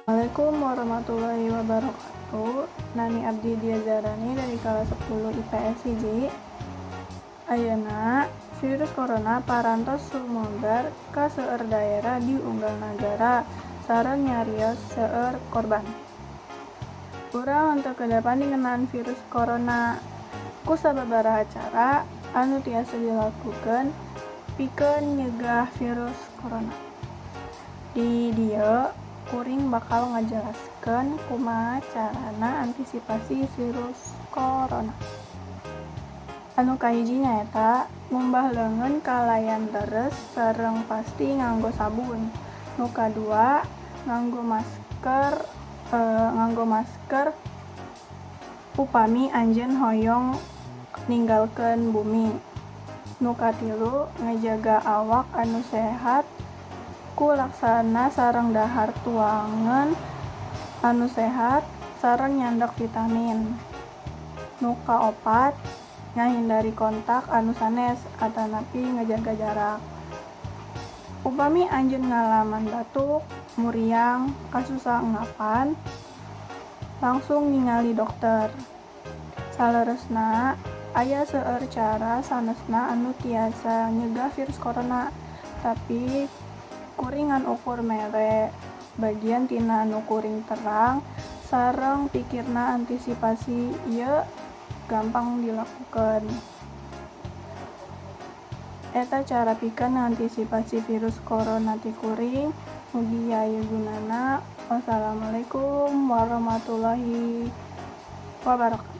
Assalamualaikum warahmatullahi wabarakatuh. Nani Abdi Diazarani dari kelas 10 IPS hiji. Ayeuna virus corona parantos sumebar ka seueur daerah di unggal nagara sareng nyarios seueur korban. Urang henteu kedapan ngenaan virus corona ku sababaraha cara anu tiasa dilakukeun pikeun nyegah virus corona. Di dieu kuring bakal ngajelaskeun kumaha carana antisipasi virus corona. Anu kahiji nyaeta ngumbah leungeun kalayan leres sareng pasti nganggo sabun. Nu kadua nganggo masker upami anjeun hoyong ninggalkeun bumi. Nu katilu ngajaga awak anu sehat ku laksana sareng dahar tuangan anu sehat sareng nyandak vitamin. Nu kaopat ngahindari kontak anu sanes atanapi ngajaga jarak. Upami anjeun ngalaman batuk, muriang, kasusa engapan, langsung ningali dokter. Saleresna aya seueur cara sanesna anu tiasa nyegah virus corona, tapi kuring ngan ukur mere. Bagian tina anu kuring terang sareng pikirna antisipasi ieu gampang dilakukeun. Eta cara pikeun antisipasi virus corona ti kuring. Mugi aya gunana. Wassalamualaikum warahmatullahi wabarakatuh.